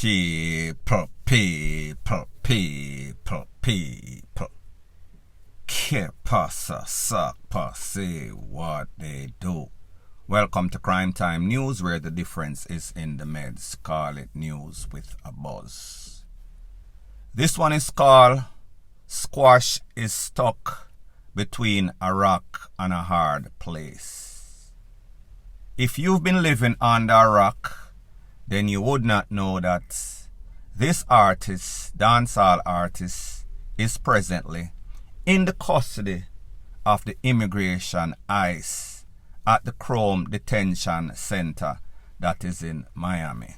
People. Que pasa, sapa, say what they do. Welcome to Crime Time News, where the difference is in the meds. Call it news with a buzz. This one is called Squash is Stuck Between a Rock and a Hard Place. If you've been living under a rock, then you would not know that this artist, dancehall artist, is presently in the custody of the immigration ICE at the Chrome Detention Center that is in Miami.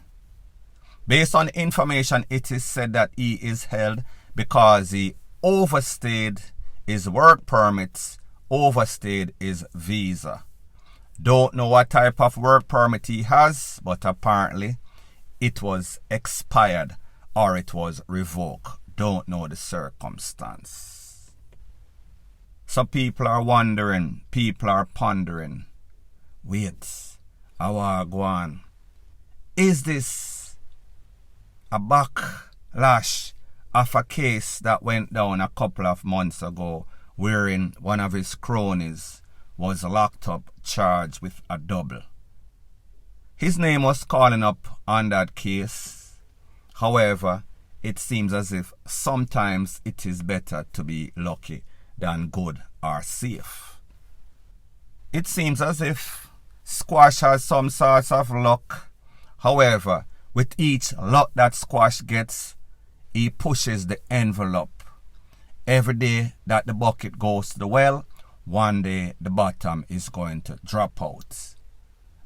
Based on information, it is said that he is held because he overstayed his work permits, overstayed his visa. Don't know what type of work permit he has, but apparently it was expired or it was revoked. Don't know the circumstance. So people are wondering, people are pondering, wait, how go on? Is this a backlash of a case that went down a couple of months ago wherein one of his cronies was locked up, charged with a double? His name was calling up on that case. However, it seems as if sometimes it is better to be lucky than good or safe. It seems as if Squash has some sorts of luck. However, with each luck that Squash gets, he pushes the envelope. Every day that the bucket goes to the well, one day the bottom is going to drop out.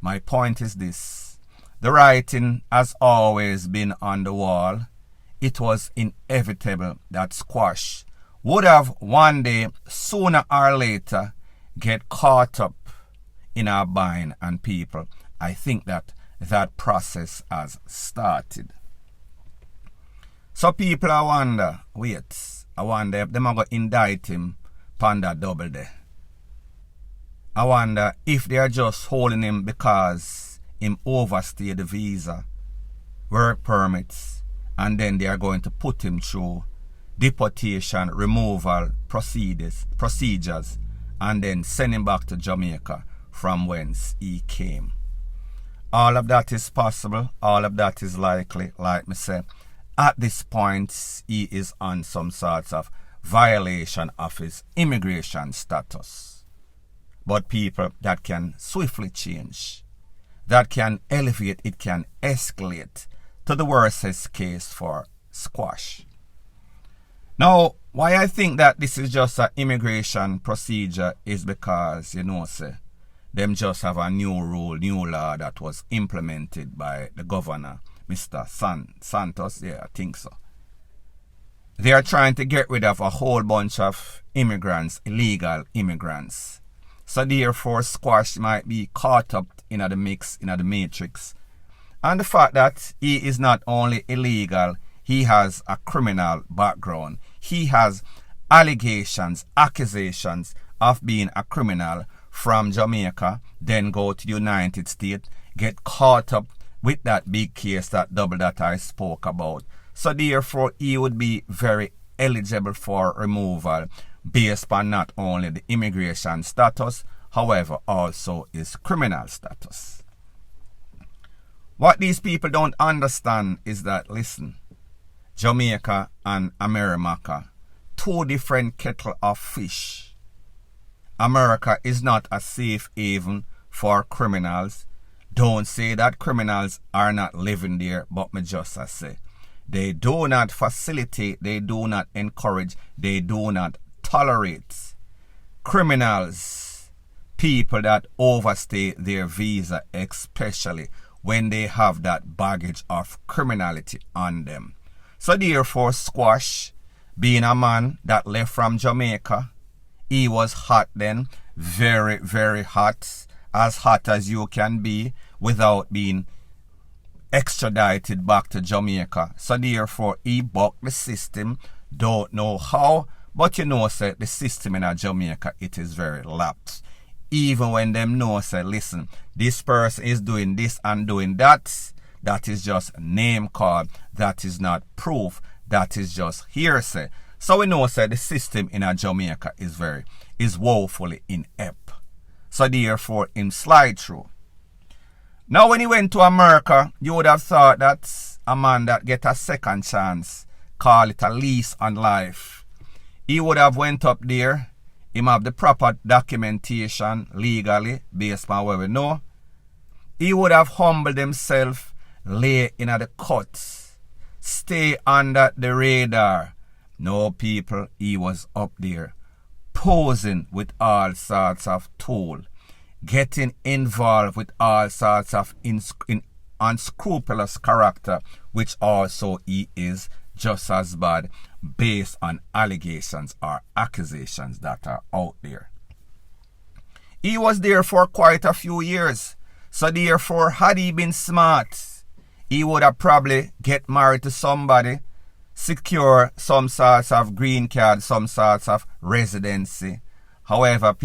My point is this: the writing has always been on the wall. It was inevitable that Squash would have one day, sooner or later, get caught up in our bind, and people, I think that process has started. So people, I wonder if them are going to indict him upon that double day. I wonder if they are just holding him because him overstayed the visa, work permits, and then they are going to put him through deportation, removal procedures, and then send him back to Jamaica from whence he came. All of that is possible. All of that is likely. Like me say, at this point, he is on some sorts of violation of his immigration status. But people, that can swiftly change. That can elevate, it can escalate to the worst case for Squash. Now, why I think that this is just an immigration procedure is because, them just have a new rule, new law that was implemented by the governor, Mr. Santos. Yeah, I think so. They are trying to get rid of a whole bunch of immigrants, illegal immigrants. So therefore, Squash might be caught up in the mix, in the matrix. And the fact that he is not only illegal, he has a criminal background. He has allegations, accusations of being a criminal from Jamaica, then go to the United States, get caught up with that big case, that double that I spoke about. So therefore, he would be very eligible for removal based upon not only the immigration status, however, also his criminal status. What these people don't understand is that, listen, Jamaica and America, two different kettle of fish. America is not a safe haven for criminals. Don't say that criminals are not living there, but me just say, they do not facilitate, they do not encourage, they do not tolerate criminals, people that overstay their visa, especially when they have that baggage of criminality on them. So therefore, Squash, being a man that left from Jamaica, he was hot then, very, very hot as you can be without being extradited back to Jamaica. So therefore, he bucked the system. Don't know how, but say the system in Jamaica, it is very lapsed. Even when them say, listen, this person is doing this and doing that, That is just name call. That is not proof. That is just hearsay. So we know that the system in Jamaica is woefully inept. So therefore, him slide through. Now when he went to America, you would have thought that a man that get a second chance, call it a lease on life. He would have went up there, him have the proper documentation legally, based on what we know. He would have humbled himself, lay in the cuts, stay under the radar. No, people, he was up there, posing with all sorts of tool, getting involved with all sorts of unscrupulous character, which also he is just as bad based on allegations or accusations that are out there. He was there for quite a few years. So therefore, had he been smart, he would have probably get married to somebody, secure some sorts of green card, some sorts of residency. However,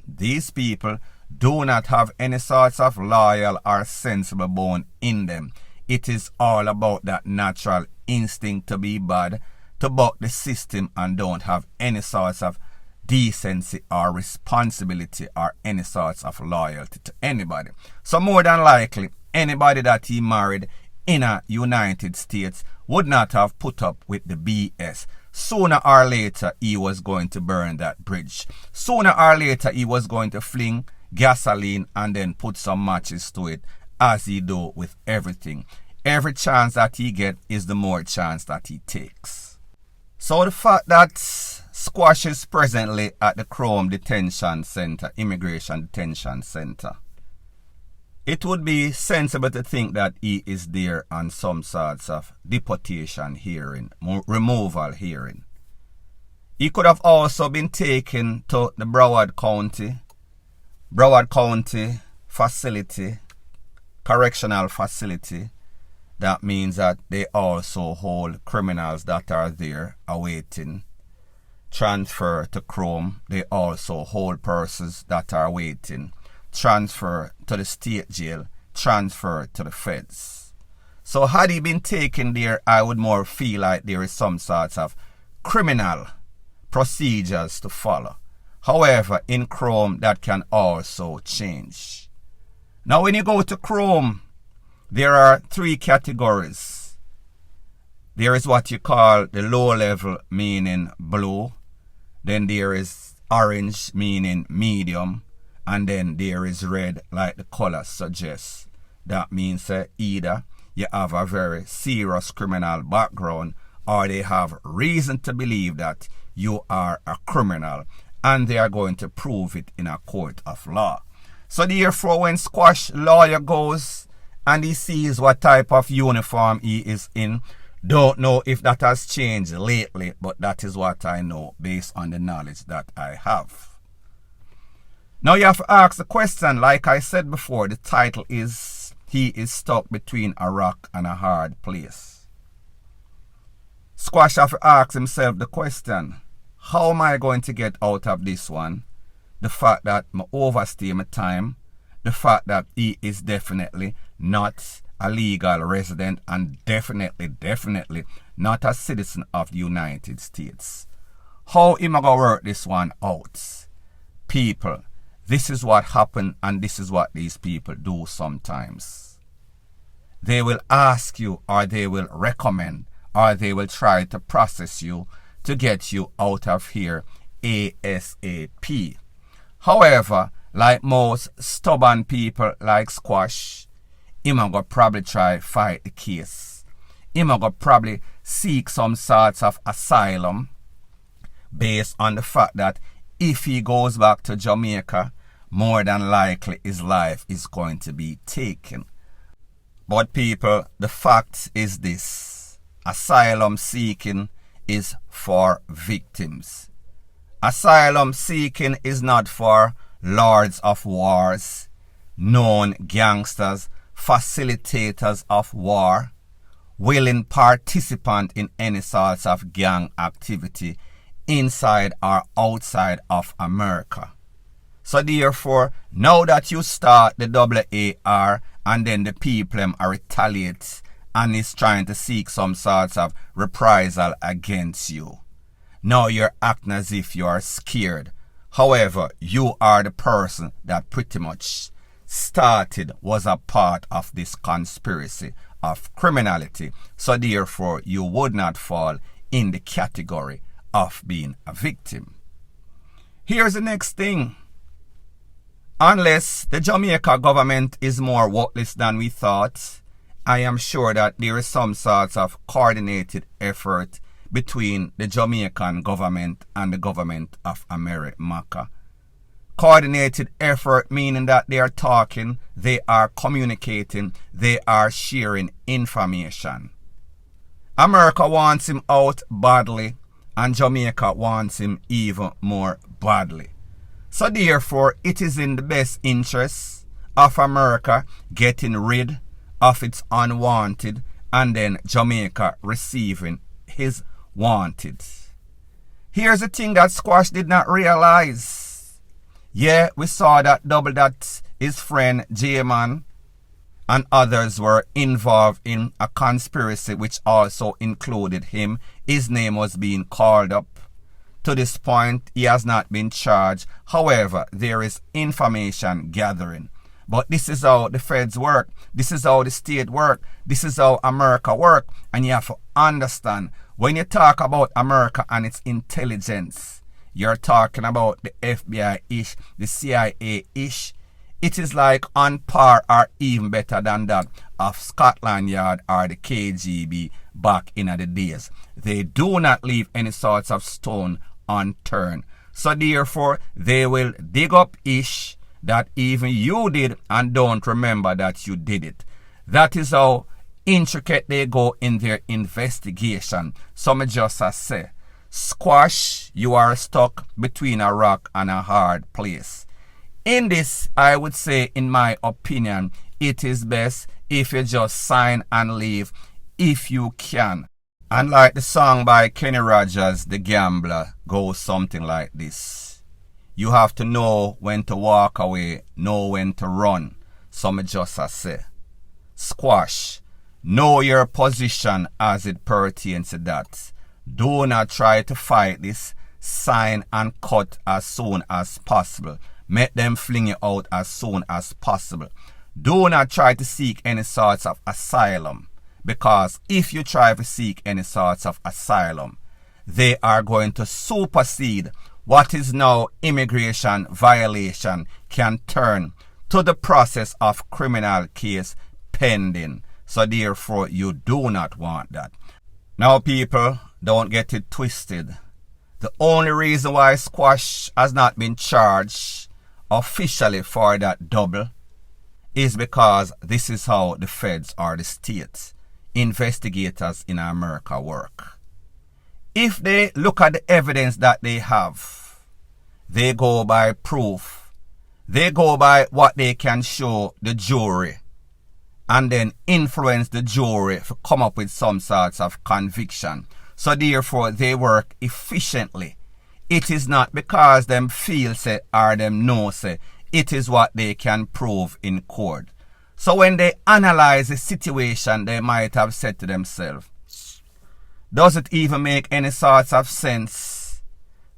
these people do not have any sorts of loyal or sensible bone in them. It is all about that natural instinct to be bad, to buck the system, and don't have any sorts of decency or responsibility or any sorts of loyalty to anybody. So more than likely, anybody that he married in the United States would not have put up with the BS. Sooner or later, he was going to burn that bridge. Sooner or later, he was going to fling gasoline and then put some matches to it, as he do with everything. Every chance that he gets is the more chance that he takes. So the fact that Squash is presently at the Chrome Detention Center, Immigration Detention Center, it would be sensible to think that he is there on some sorts of deportation hearing, removal hearing. He could have also been taken to the Broward County facility, correctional facility. That means that they also hold criminals that are there awaiting transfer to Chrome. They also hold persons that are waiting transfer to the state jail, transfer to the feds. So had he been taken there, I would more feel like there is some sorts of criminal procedures to follow. However, in Chrome, that can also change. Now, when you go to Chrome, there are three categories. There is what you call the low level, meaning blue. Then there is orange, meaning medium. And then there is red, like the color suggests. That means either you have a very serious criminal background, or they have reason to believe that you are a criminal, and they are going to prove it in a court of law. So therefore, when Squash lawyer goes and he sees what type of uniform he is in, don't know if that has changed lately, but that is what I know based on the knowledge that I have. Now you have to ask the question, like I said before, the title is, he is stuck between a rock and a hard place. Squash have to ask himself the question, how am I going to get out of this one? The fact that I overstay my time, the fact that he is definitely not a legal resident and definitely not a citizen of the United States. How am I going to work this one out? People, this is what happened, and this is what these people do sometimes. They will ask you, or they will recommend, or they will try to process you to get you out of here ASAP. However, like most stubborn people like Squash, him go probably try fight the case. Him go probably seek some sorts of asylum based on the fact that if he goes back to Jamaica, more than likely his life is going to be taken. But people, the fact is this: asylum seeking is for victims. Asylum seeking is not for lords of wars, known gangsters, facilitators of war, willing participant in any sorts of gang activity inside or outside of America. So therefore, now that you start the AAR and then the people are retaliate and is trying to seek some sorts of reprisal against you. Now you're acting as if you are scared. However, you are the person that pretty much started, was a part of this conspiracy of criminality. So therefore, you would not fall in the category of being a victim. Here's the next thing. Unless the Jamaica government is more worthless than we thought, I am sure that there is some sorts of coordinated effort between the Jamaican government and the government of America. Coordinated effort meaning that they are talking, they are communicating, they are sharing information. America wants him out badly, and Jamaica wants him even more badly. So therefore, it is in the best interest of America getting rid of its unwanted, and then Jamaica receiving his wanted. Here's the thing that Squash did not realize. Yeah, we saw that double that his friend J-Man and others were involved in a conspiracy which also included him. His name was being called up. To this point, he has not been charged. However, there is information gathering. But this is how the feds work. This is how the state work. This is how America work. And you have to understand, when you talk about America and its intelligence, you're talking about the FBI-ish, the CIA-ish. It is like on par or even better than that of Scotland Yard or the KGB back in the days. They do not leave any sorts of stone unturned. So therefore, they will dig up ish that even you did and don't remember that you did it. That is how intricate they go in their investigation. Some just say, Squash, you are stuck between a rock and a hard place. In this, I would say, in my opinion, it is best if you just sign and leave if you can. And like the song by Kenny Rogers, The Gambler, goes something like this. You have to know when to walk away, know when to run. Some just say, Squash, know your position as it pertains to that. Do not try to fight this. Sign and cut as soon as possible. Make them fling you out as soon as possible. Do not try to seek any sorts of asylum. Because if you try to seek any sorts of asylum, they are going to supersede what is now immigration violation can turn to the process of criminal case pending. So therefore, you do not want that. Now people, don't get it twisted. The only reason why Squash has not been charged officially for that double is because this is how the feds or the state investigators in America work. If they look at the evidence that they have, they go by proof. They go by what they can show the jury and then influence the jury to come up with some sorts of conviction. So therefore, they work efficiently. It is not because them feel say or them know say. It is what they can prove in court. So when they analyze the situation, they might have said to themselves, does it even make any sorts of sense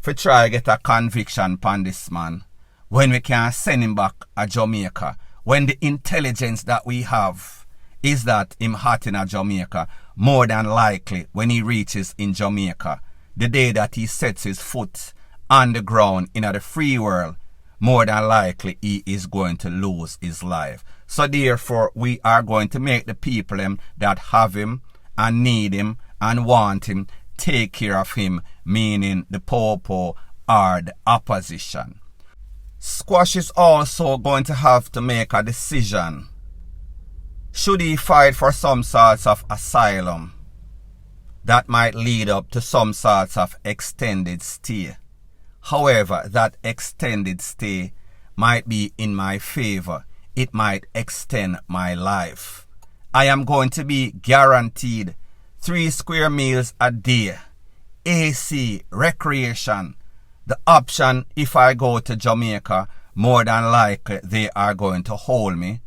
to try to get a conviction upon this man when we can send him back to Jamaica, when the intelligence that we have is that him hot in Jamaica, more than likely when he reaches in Jamaica, the day that he sets his foot on the ground in the free world, more than likely he is going to lose his life. So therefore, we are going to make the people that have him and need him and want him take care of him, meaning the popo or the opposition. Squash is also going to have to make a decision. Should he fight for some sorts of asylum that might lead up to some sorts of extended stay? However, that extended stay might be in my favor. It might extend my life. I am going to be guaranteed 3 square meals a day, AC, recreation. The option, if I go to Jamaica, more than likely they are going to hold me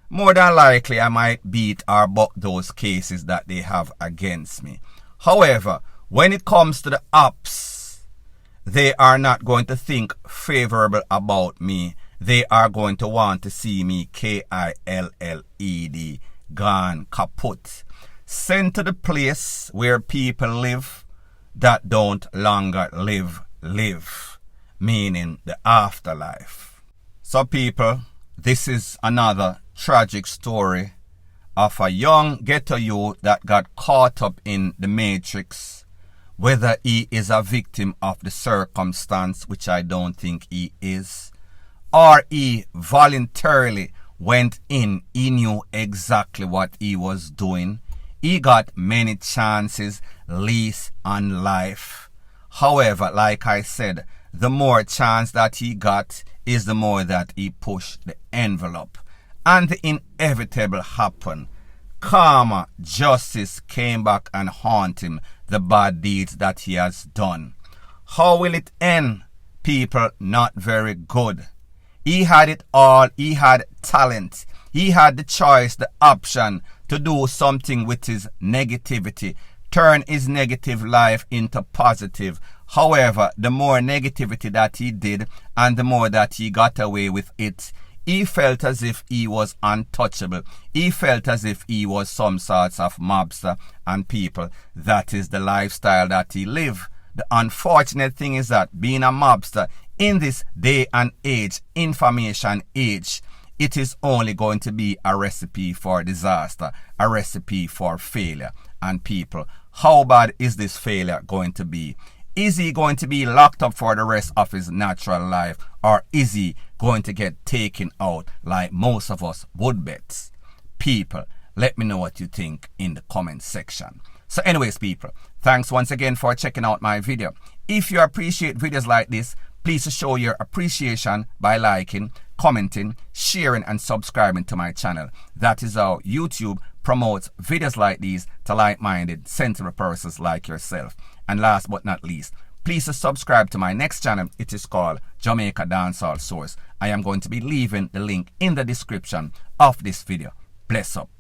more than likely I might beat or buck those cases that they have against me. However, when it comes to the ops, they are not going to think favorable about me. They are going to want to see me KILLED, gone kaput, sent to the place where people live that don't longer live, meaning the afterlife. So people, this is another tragic story of a young ghetto youth that got caught up in the matrix. Whether he is a victim of the circumstance, which I don't think he is, or he voluntarily went in, he knew exactly what he was doing. He got many chances, lease on life. However, like I said, the more chance that he got is the more that he pushed the envelope. And the inevitable happened. Karma, justice came back and haunt him, the bad deeds that he has done. How will it end? People, not very good. He had it all. He had talent. He had the choice, the option to do something with his negativity, turn his negative life into positive. However, the more negativity that he did and the more that he got away with it, he felt as if he was untouchable. He felt as if he was some sorts of mobster, and people, that is the lifestyle that he lived. The unfortunate thing is that being a mobster in this day and age, information age, it is only going to be a recipe for disaster, a recipe for failure. And people, how bad is this failure going to be? Is he going to be locked up for the rest of his natural life, or is he going to get taken out like most of us would bet? People, let me know what you think in the comment section. So anyways, people, thanks once again for checking out my video. If you appreciate videos like this, please show your appreciation by liking, commenting, sharing, and subscribing to my channel. That is how YouTube promotes videos like these to like-minded, sensible persons like yourself. And last but not least, please subscribe to my next channel. It is called Jamaica Dancehall Source. I am going to be leaving the link in the description of this video. Bless up.